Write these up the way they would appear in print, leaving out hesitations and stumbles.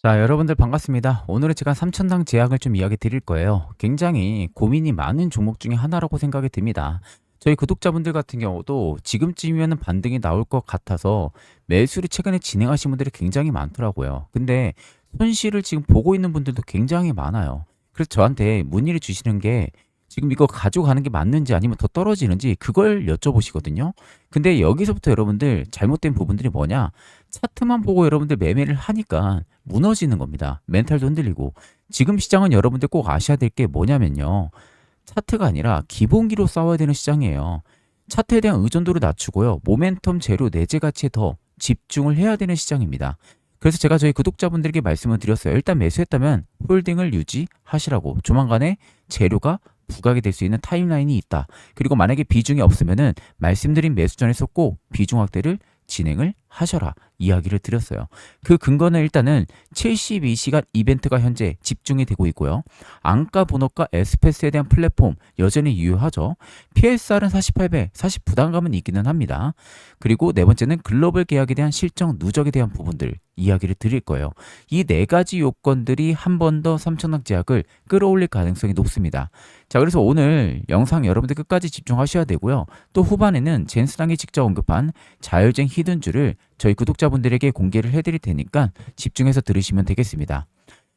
자, 여러분들 반갑습니다. 오늘은 제가 삼천당 제약을 좀 이야기 드릴 거예요. 굉장히 고민이 많은 종목 중에 하나라고 생각이 듭니다. 저희 구독자분들 같은 경우도 지금쯤이면 반등이 나올 것 같아서 매수를 최근에 진행하신 분들이 굉장히 많더라고요. 근데 손실을 지금 보고 있는 분들도 굉장히 많아요. 그래서 저한테 문의를 주시는 게 지금 이거 가져가는 게 맞는지 아니면 더 떨어지는지 그걸 여쭤보시거든요. 근데 여기서부터 여러분들 잘못된 부분들이 뭐냐? 차트만 보고 여러분들 매매를 하니까 무너지는 겁니다. 멘탈도 흔들리고. 지금 시장은 여러분들 꼭 아셔야 될 게 뭐냐면요. 차트가 아니라 기본기로 싸워야 되는 시장이에요. 차트에 대한 의존도를 낮추고요. 모멘텀 재료 내재 가치에 더 집중을 해야 되는 시장입니다. 그래서 제가 저희 구독자분들에게 말씀을 드렸어요. 일단 매수했다면 홀딩을 유지하시라고. 조만간에 재료가 부각이 될 수 있는 타임라인이 있다. 그리고 만약에 비중이 없으면은 말씀드린 매수 전에서 꼭 비중 확대를 진행을 하셔라 이야기를 드렸어요. 그 근거는 일단은 72시간 이벤트가 현재 집중이 되고 있고요. 안가 분업과 에스페스에 대한 플랫폼 여전히 유효하죠. PSR은 48배, 사실 부담감은 있기는 합니다. 그리고 네 번째는 글로벌 계약에 대한 실적 누적에 대한 부분들 이야기를 드릴 거예요. 이 네 가지 요건들이 한 번 더 삼천당 제약을 끌어올릴 가능성이 높습니다. 자, 그래서 오늘 영상 여러분들 끝까지 집중하셔야 되고요. 또 후반에는 젠스랑이 직접 언급한 자율쟁 히든주를 저희 구독자분들에게 공개를 해드릴 테니까 집중해서 들으시면 되겠습니다.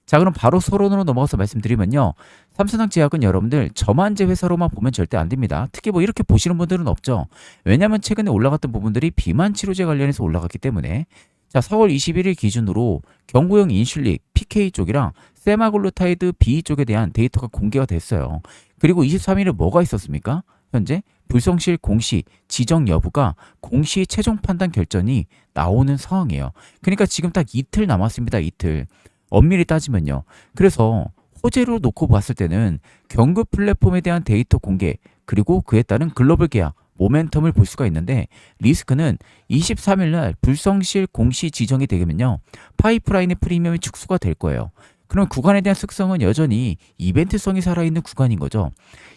자, 그럼 바로 서론으로 넘어가서 말씀드리면요. 삼천당 제약은 여러분들 저만제 회사로만 보면 절대 안 됩니다. 특히 뭐 이렇게 보시는 분들은 없죠. 왜냐하면 최근에 올라갔던 부분들이 비만 치료제 관련해서 올라갔기 때문에. 자, 4월 21일 기준으로 경구용 인슐릭 PK 쪽이랑 세마글루타이드 B 쪽에 대한 데이터가 공개가 됐어요. 그리고 23일에 뭐가 있었습니까? 현재 불성실 공시 지정 여부가 공시 최종 판단 결정이 나오는 상황이에요. 그러니까 지금 딱 이틀 남았습니다. 이틀. 엄밀히 따지면요. 그래서 호재로 놓고 봤을 때는 경구 플랫폼에 대한 데이터 공개 그리고 그에 따른 글로벌 계약 모멘텀을 볼 수가 있는데 리스크는 23일 날 불성실 공시 지정이 되면요. 파이프라인의 프리미엄이 축소가 될 거예요. 그럼 구간에 대한 특성은 여전히 이벤트성이 살아있는 구간인 거죠.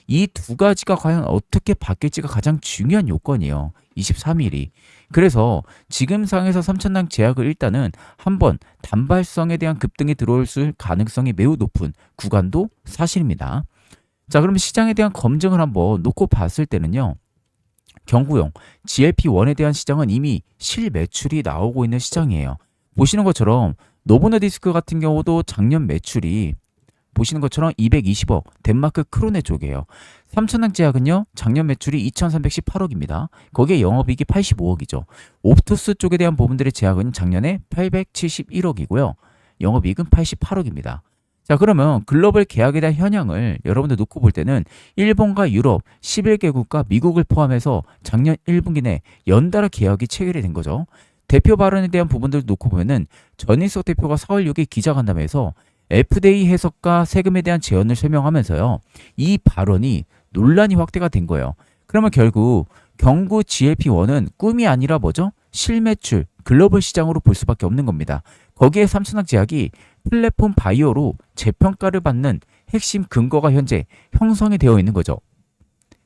이 두 가지가 과연 어떻게 바뀔지가 가장 중요한 요건이에요. 23일이. 그래서 지금 상에서 삼천당 제약을 일단은 한번 단발성에 대한 급등이 들어올 가능성이 매우 높은 구간도 사실입니다. 자, 그러면 시장에 대한 검증을 한번 놓고 봤을 때는요. 경구용 GLP-1에 대한 시장은 이미 실매출이 나오고 있는 시장이에요. 보시는 것처럼 노보노디스크 같은 경우도 작년 매출이 보시는 것처럼 220억 덴마크 크로네 쪽이에요. 삼천당 제약은요. 작년 매출이 2318억입니다. 거기에 영업이익이 85억이죠. 옵투스 쪽에 대한 부분들의 제약은 작년에 871억이고요. 영업이익은 88억입니다. 자, 그러면 글로벌 계약에 대한 현황을 여러분들 놓고 볼 때는 일본과 유럽 11개국과 미국을 포함해서 작년 1분기 내 연달아 계약이 체결이 된 거죠. 대표 발언에 대한 부분들을 놓고 보면은 전인석 대표가 4월 6일 기자간담회에서 FDA 해석과 세금에 대한 제언을 설명하면서요. 이 발언이 논란이 확대가 된 거예요. 그러면 결국 경구 GLP-1은 꿈이 아니라 뭐죠? 실매출, 글로벌 시장으로 볼 수밖에 없는 겁니다. 거기에 삼천당 제약이 플랫폼 바이오로 재평가를 받는 핵심 근거가 현재 형성이 되어 있는 거죠.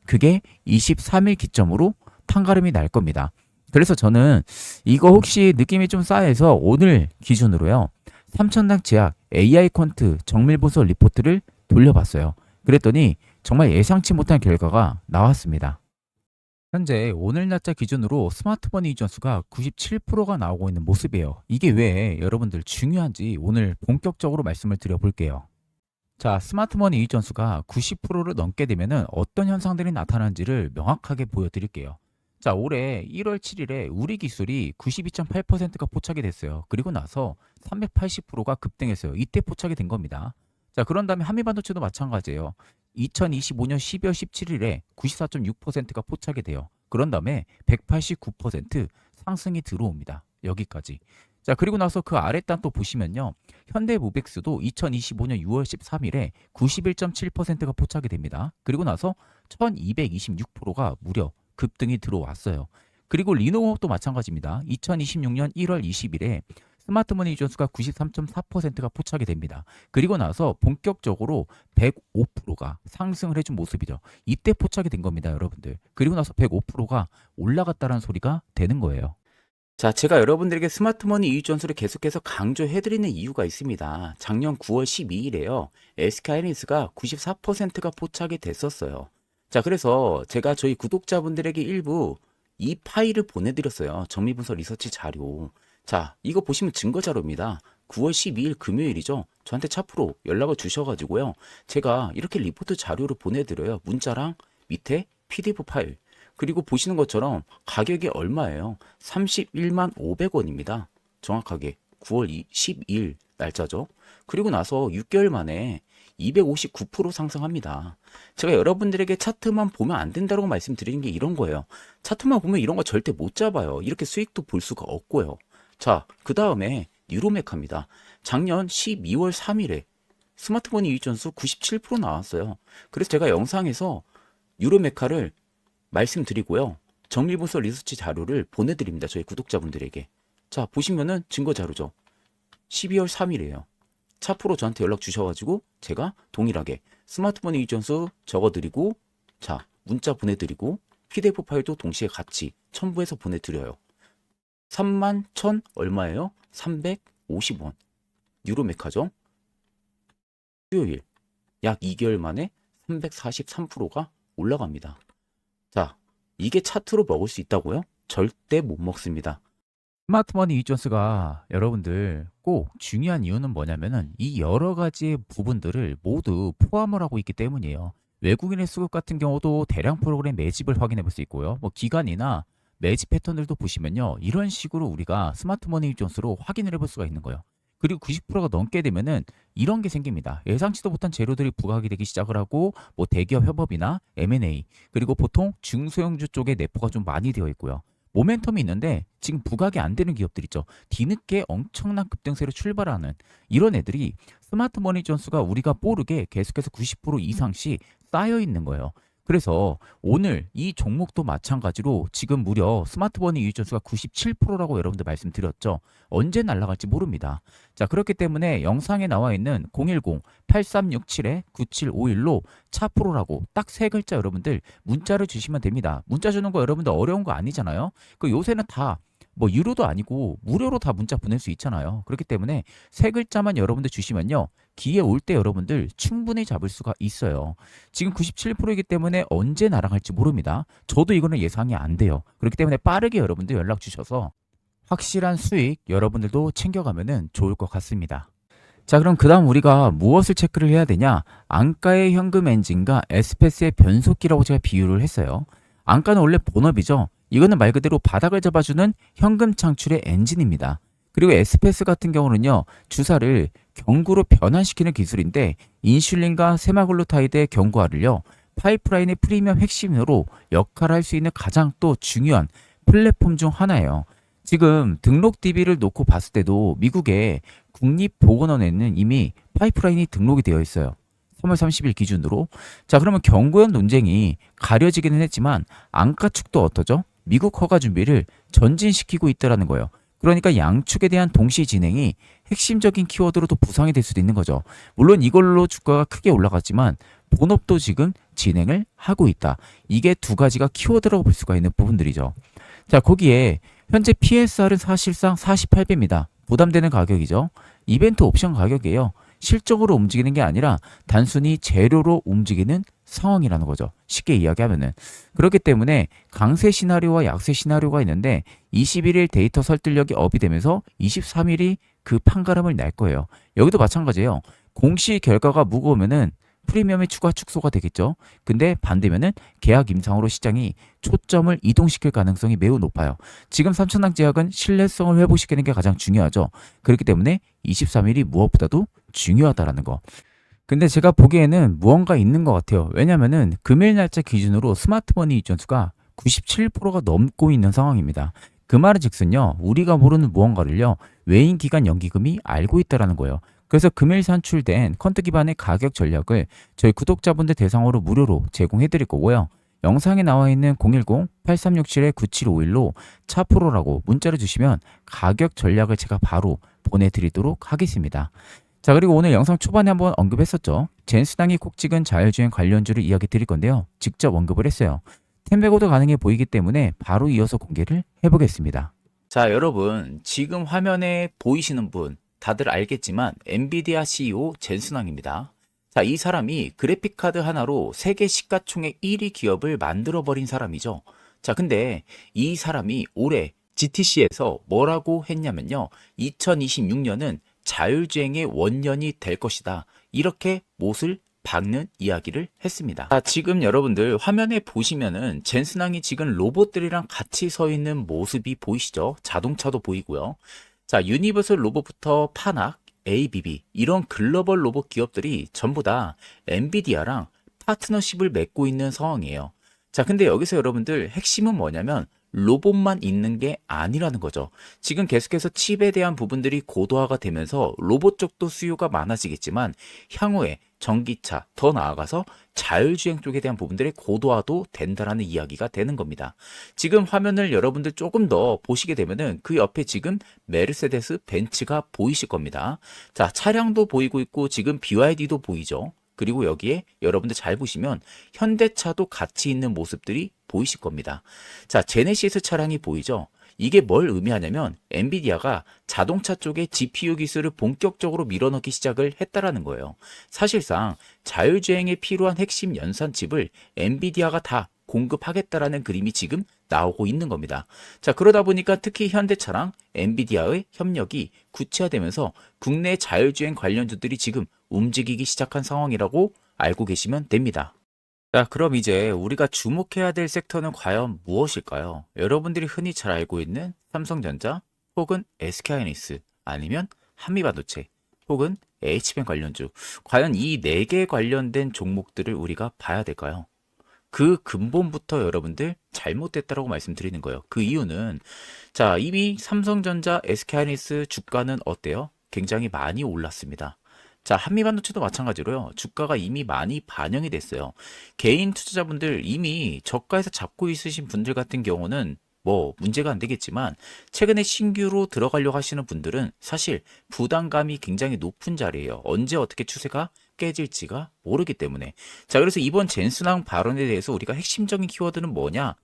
그게 23일 기점으로 탕가름이 날 겁니다. 그래서 저는 이거 혹시 느낌이 좀 싸해서 오늘 기준으로요. 삼천당 제약 AI 퀀트 정밀보수 리포트를 돌려봤어요. 그랬더니 정말 예상치 못한 결과가 나왔습니다. 현재 오늘 날짜 기준으로 스마트폰 이전 수가 97%가 나오고 있는 모습이에요. 이게 왜 여러분들 중요한지 오늘 본격적으로 말씀을 드려볼게요. 자, 스마트폰 이전 수가 90%를 넘게 되면 어떤 현상들이 나타나는지를 명확하게 보여드릴게요. 자, 올해 1월 7일에 우리 기술이 92.8%가 포착이 됐어요. 그리고 나서 380%가 급등했어요. 이때 포착이 된 겁니다. 자, 그런 다음에 한미반도체도 마찬가지예요. 2025년 12월 17일에 94.6%가 포착이 돼요. 그런 다음에 189% 상승이 들어옵니다. 여기까지. 자, 그리고 나서 그 아랫단 또 보시면요. 현대무벡스도 2025년 6월 13일에 91.7%가 포착이 됩니다. 그리고 나서 1226%가 무려 급등이 들어왔어요. 그리고 리노공업도 마찬가지입니다. 2026년 1월 20일에 스마트머니 이전수가 93.4%가 포착이 됩니다. 그리고 나서 본격적으로 105%가 상승을 해준 모습이죠. 이때 포착이 된 겁니다, 여러분들. 그리고 나서 105%가 올라갔다는 소리가 되는 거예요. 자, 제가 여러분들에게 스마트머니 이익 전술을 계속해서 강조해드리는 이유가 있습니다. 작년 9월 12일에요. SK하이닉스가 94%가 포착이 됐었어요. 자, 그래서 제가 저희 구독자분들에게 일부 이 파일을 보내드렸어요. 정밀분석 리서치 자료. 자, 이거 보시면 증거 자료입니다. 9월 12일 금요일이죠. 저한테 차프로 연락을 주셔가지고요. 제가 이렇게 리포트 자료를 보내드려요. 문자랑 밑에 PDF 파일. 그리고 보시는 것처럼 가격이 얼마예요? 31만 500원입니다. 정확하게 9월 12일 날짜죠. 그리고 나서 6개월 만에 259% 상승합니다. 제가 여러분들에게 차트만 보면 안 된다고 말씀드리는 게 이런 거예요. 차트만 보면 이런 거 절대 못 잡아요. 이렇게 수익도 볼 수가 없고요. 자, 그 다음에 뉴로메카입니다. 작년 12월 3일에 스마트머니 이익 전수 97% 나왔어요. 그래서 제가 영상에서 뉴로메카를 말씀드리고요. 정밀분석 리서치 자료를 보내드립니다. 저희 구독자분들에게. 자, 보시면은 증거 자료죠. 12월 3일이에요. 차프로 저한테 연락 주셔가지고 제가 동일하게 스마트폰 이익 전수 적어드리고, 자, 문자 보내드리고 PDF 파일도 동시에 같이 첨부해서 보내드려요. 3만 1,000 얼마예요? 350원. 유로메카죠. 수요일 약 2개월 만에 343%가 올라갑니다. 자, 이게 차트로 먹을 수 있다고요? 절대 못 먹습니다. 스마트머니 이익 전수가 여러분들 꼭 중요한 이유는 뭐냐면은 이 여러 가지 부분들을 모두 포함을 하고 있기 때문이에요. 외국인의 수급 같은 경우도 대량 프로그램 매집을 확인해 볼 수 있고요. 뭐 기간이나 매집 패턴들도 보시면요. 이런 식으로 우리가 스마트머니 이익 전수로 확인을 해볼 수가 있는 거예요. 그리고 90%가 넘게 되면은 이런 게 생깁니다. 예상치도 못한 재료들이 부각이 되기 시작을 하고 뭐 대기업 협업이나 M&A 그리고 보통 중소형주 쪽에 내포가 좀 많이 되어 있고요. 모멘텀이 있는데 지금 부각이 안 되는 기업들 있죠. 뒤늦게 엄청난 급등세로 출발하는 이런 애들이 스마트머니 전수가 우리가 모르게 계속해서 90% 이상씩 쌓여 있는 거예요. 그래서 오늘 이 종목도 마찬가지로 지금 무려 스마트머니 이익 전수가 97%라고 여러분들 말씀드렸죠. 언제 날아갈지 모릅니다. 자, 그렇기 때문에 영상에 나와 있는 010-8367-9751로 차프로라고 딱 세 글자 여러분들 문자를 주시면 됩니다. 문자 주는 거 여러분들 어려운 거 아니잖아요. 그 요새는 다 뭐 유료도 아니고 무료로 다 문자 보낼 수 있잖아요. 그렇기 때문에 세 글자만 여러분들 주시면요. 기회 올 때 여러분들 충분히 잡을 수가 있어요. 지금 97%이기 때문에 언제 날아갈지 모릅니다. 저도 이거는 예상이 안 돼요. 그렇기 때문에 빠르게 여러분들 연락 주셔서 확실한 수익 여러분들도 챙겨가면 좋을 것 같습니다. 자, 그럼 그 다음 우리가 무엇을 체크를 해야 되냐? 안가의 현금 엔진과 에스페스의 변속기라고 제가 비유를 했어요. 안가는 원래 본업이죠. 이거는 말 그대로 바닥을 잡아주는 현금 창출의 엔진입니다. 그리고 에스페스 같은 경우는요. 주사를 경구로 변환시키는 기술인데 인슐린과 세마글루타이드의 경구화를요. 파이프라인의 프리미엄 핵심으로 역할을 할 수 있는 가장 또 중요한 플랫폼 중 하나예요. 지금 등록 DB를 놓고 봤을 때도 미국의 국립보건원에는 이미 파이프라인이 등록이 되어 있어요. 3월 30일 기준으로. 자, 그러면 경구형 논쟁이 가려지기는 했지만 안가 측도 어떠죠? 미국 허가 준비를 전진시키고 있다라는 거예요. 그러니까 양축에 대한 동시 진행이 핵심적인 키워드로도 부상이 될 수도 있는 거죠. 물론 이걸로 주가가 크게 올라갔지만 본업도 지금 진행을 하고 있다. 이게 두 가지가 키워드라고 볼 수가 있는 부분들이죠. 자, 거기에 현재 PSR은 사실상 48배입니다. 부담되는 가격이죠. 이벤트 옵션 가격이에요. 실적으로 움직이는 게 아니라 단순히 재료로 움직이는 상황이라는 거죠. 쉽게 이야기하면은. 그렇기 때문에 강세 시나리오와 약세 시나리오가 있는데 21일 데이터 설득력이 업이 되면서 23일이 그 판가름을 낼 거예요. 여기도 마찬가지예요. 공시 결과가 무거우면은 프리미엄의 추가 축소가 되겠죠. 근데 반대면은 계약 임상으로 시장이 초점을 이동시킬 가능성이 매우 높아요. 지금 삼천당 제약은 신뢰성을 회복시키는 게 가장 중요하죠. 그렇기 때문에 23일이 무엇보다도 중요하다라는 거. 근데 제가 보기에는 무언가 있는 것 같아요. 왜냐면은 금일 날짜 기준으로 스마트머니 이익 전수가 97%가 넘고 있는 상황입니다. 그 말은 즉슨요. 우리가 모르는 무언가를요. 외인 기관 연기금이 알고 있다라는 거예요. 그래서 금일 산출된 퀀트 기반의 가격 전략을 저희 구독자분들 대상으로 무료로 제공해 드릴 거고요. 영상에 나와 있는 010-8367-9751로 차프로라고 문자를 주시면 가격 전략을 제가 바로 보내드리도록 하겠습니다. 자, 그리고 오늘 영상 초반에 한번 언급했었죠. 젠스당이 콕 찍은 자율주행 관련주를 이야기 드릴 건데요. 직접 언급을 했어요. 템베고도 가능해 보이기 때문에 바로 이어서 공개를 해보겠습니다. 자, 여러분, 지금 화면에 보이시는 분 다들 알겠지만 엔비디아 CEO 젠슨왕입니다. 자, 이 사람이 그래픽카드 하나로 세계 시가총액 1위 기업을 만들어버린 사람이죠. 자, 근데 이 사람이 올해 GTC에서 뭐라고 했냐면요. 2026년은 자율주행의 원년이 될 것이다. 이렇게 못을 박는 이야기를 했습니다. 자, 지금 여러분들 화면에 보시면은 젠슨왕이 지금 로봇들이랑 같이 서 있는 모습이 보이시죠? 자동차도 보이고요. 자, 유니버설 로봇부터 파낙, ABB 이런 글로벌 로봇 기업들이 전부 다 엔비디아랑 파트너십을 맺고 있는 상황이에요. 자, 근데 여기서 여러분들 핵심은 뭐냐면 로봇만 있는 게 아니라는 거죠. 지금 계속해서 칩에 대한 부분들이 고도화가 되면서 로봇 쪽도 수요가 많아지겠지만 향후에 전기차, 더 나아가서 자율주행 쪽에 대한 부분들의 고도화도 된다라는 이야기가 되는 겁니다. 지금 화면을 여러분들 조금 더 보시게 되면은 그 옆에 지금 메르세데스 벤츠가 보이실 겁니다. 자, 차량도 보이고 있고 지금 BYD도 보이죠. 그리고 여기에 여러분들 잘 보시면 현대차도 같이 있는 모습들이 보이실 겁니다. 자, 제네시스 차량이 보이죠? 이게 뭘 의미하냐면 엔비디아가 자동차 쪽에 GPU 기술을 본격적으로 밀어넣기 시작을 했다라는 거예요. 사실상 자율주행에 필요한 핵심 연산칩을 엔비디아가 다 공급하겠다라는 그림이 지금 나오고 있는 겁니다. 자, 그러다 보니까 특히 현대차랑 엔비디아의 협력이 구체화되면서 국내 자율주행 관련주들이 지금 움직이기 시작한 상황이라고 알고 계시면 됩니다. 자, 그럼 이제 우리가 주목해야 될 섹터는 과연 무엇일까요? 여러분들이 흔히 잘 알고 있는 삼성전자 혹은 SK하이닉스 아니면 한미반도체 혹은 HBM 관련주. 과연 이 네 개 관련된 종목들을 우리가 봐야 될까요? 그 근본부터 여러분들 잘못됐다라고 말씀드리는 거예요. 그 이유는 자, 이미 삼성전자, SK하이닉스 주가는 어때요? 굉장히 많이 올랐습니다. 자, 한미반도체도 마찬가지로요. 주가가 이미 많이 반영이 됐어요. 개인 투자자분들 이미 저가에서 잡고 있으신 분들 같은 경우는 뭐 문제가 안 되겠지만 최근에 신규로 들어가려고 하시는 분들은 사실 부담감이 굉장히 높은 자리예요. 언제 어떻게 추세가 깨질지가 모르기 때문에. 자, 그래서 이번 젠슨왕 발언에 대해서 우리가 핵심적인 키워드는 뭐냐?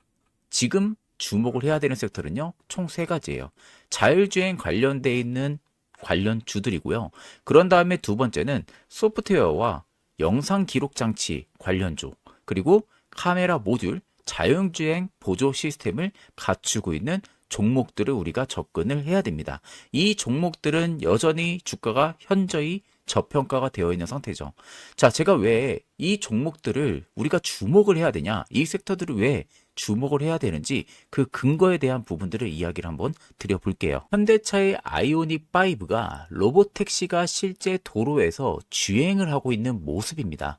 지금 주목을 해야 되는 섹터는요. 총 세 가지예요. 자율주행 관련돼 있는 관련주들이고요. 그런 다음에 두 번째는 소프트웨어와 영상 기록 장치 관련주, 그리고 카메라 모듈, 자율주행 보조 시스템을 갖추고 있는 종목들을 우리가 접근을 해야 됩니다. 이 종목들은 여전히 주가가 현저히 저평가가 되어 있는 상태죠. 자, 제가 왜 이 종목들을 우리가 주목을 해야 되냐, 이 섹터들을 왜 주목을 해야 되는지 그 근거에 대한 부분들을 이야기를 한번 드려볼게요. 현대차의 아이오닉 5가 로보택시가 실제 도로에서 주행을 하고 있는 모습입니다.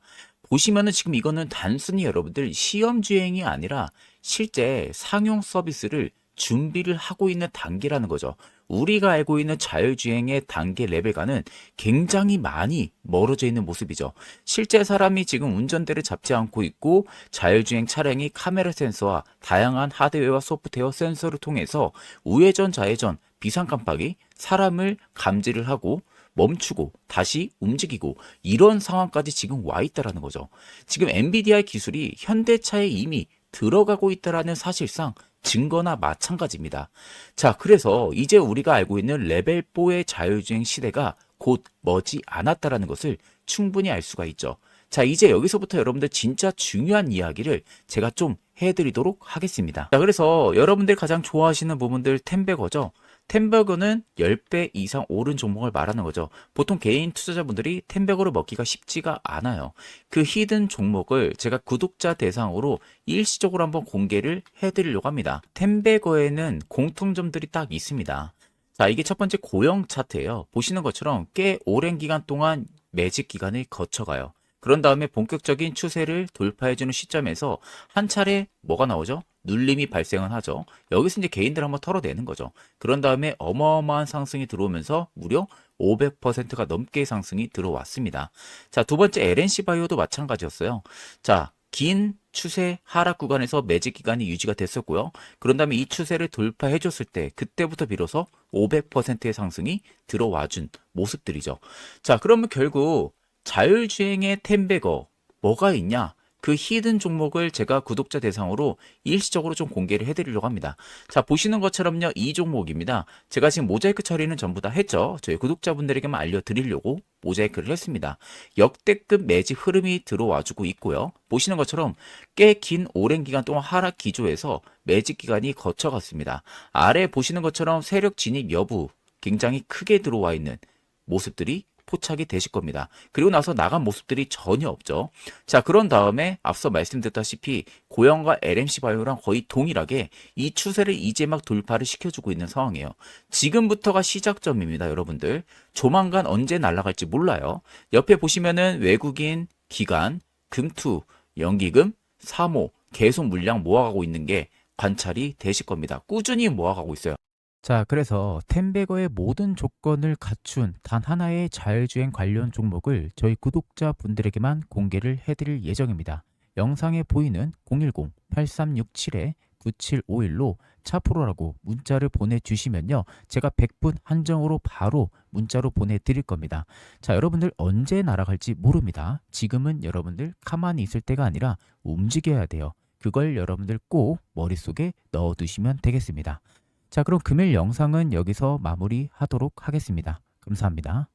보시면은 지금 이거는 단순히 여러분들 시험 주행이 아니라 실제 상용 서비스를 준비를 하고 있는 단계라는 거죠. 우리가 알고 있는 자율주행의 단계 레벨과는 굉장히 많이 멀어져 있는 모습이죠. 실제 사람이 지금 운전대를 잡지 않고 있고 자율주행 차량이 카메라 센서와 다양한 하드웨어와 소프트웨어 센서를 통해서 우회전, 좌회전, 비상 깜빡이, 사람을 감지를 하고 멈추고 다시 움직이고 이런 상황까지 지금 와 있다라는 거죠. 지금 엔비디아의 기술이 현대차에 이미 들어가고 있다라는 사실상 증거나 마찬가지입니다. 자, 그래서 이제 우리가 알고 있는 레벨 4의 자율주행 시대가 곧 머지 않았다라는 것을 충분히 알 수가 있죠. 자, 이제 여기서부터 여러분들 진짜 중요한 이야기를 제가 좀 해드리도록 하겠습니다. 자, 그래서 여러분들 가장 좋아하시는 부분들 템베거죠. 템베거는 10배 이상 오른 종목을 말하는 거죠. 보통 개인 투자자분들이 템베거를 먹기가 쉽지가 않아요. 그 히든 종목을 제가 구독자 대상으로 일시적으로 한번 공개를 해드리려고 합니다. 템베거에는 공통점들이 딱 있습니다. 자, 이게 첫 번째 고형 차트예요. 보시는 것처럼 꽤 오랜 기간 동안 매집 기간을 거쳐가요. 그런 다음에 본격적인 추세를 돌파해주는 시점에서 한 차례 뭐가 나오죠? 눌림이 발생을 하죠. 여기서 이제 개인들 한번 털어내는 거죠. 그런 다음에 어마어마한 상승이 들어오면서 무려 500%가 넘게 상승이 들어왔습니다. 자, 두 번째 LNC 바이오도 마찬가지였어요. 자, 긴 추세 하락 구간에서 매집 기간이 유지가 됐었고요. 그런 다음에 이 추세를 돌파해줬을 때 그때부터 비로소 500%의 상승이 들어와준 모습들이죠. 자, 그러면 결국 자율주행의 템베거 뭐가 있냐? 그 히든 종목을 제가 구독자 대상으로 일시적으로 좀 공개를 해드리려고 합니다. 자, 보시는 것처럼요, 이 종목입니다. 제가 지금 모자이크 처리는 전부 다 했죠. 저희 구독자분들에게만 알려드리려고 모자이크를 했습니다. 역대급 매집 흐름이 들어와주고 있고요. 보시는 것처럼 꽤 긴 오랜 기간 동안 하락 기조에서 매집 기간이 거쳐갔습니다. 아래 보시는 것처럼 세력 진입 여부 굉장히 크게 들어와 있는 모습들이 포착이 되실 겁니다. 그리고 나서 나간 모습들이 전혀 없죠. 자, 그런 다음에 앞서 말씀드렸다시피 고영과 LMC 바이오랑 거의 동일하게 이 추세를 이제 막 돌파를 시켜주고 있는 상황이에요. 지금부터가 시작점입니다, 여러분들. 조만간 언제 날아갈지 몰라요. 옆에 보시면은 외국인, 기관, 금투, 연기금, 사모 계속 물량 모아가고 있는 게 관찰이 되실 겁니다. 꾸준히 모아가고 있어요. 자, 그래서 텐베거의 모든 조건을 갖춘 단 하나의 자율주행 관련 종목을 저희 구독자분들에게만 공개를 해드릴 예정입니다. 영상에 보이는 010-8367-9751로 차프로라고 문자를 보내주시면요. 제가 100분 한정으로 바로 문자로 보내드릴 겁니다. 자, 여러분들 언제 날아갈지 모릅니다. 지금은 여러분들 가만히 있을 때가 아니라 움직여야 돼요. 그걸 여러분들 꼭 머릿속에 넣어두시면 되겠습니다. 자, 그럼 금일 영상은 여기서 마무리하도록 하겠습니다. 감사합니다.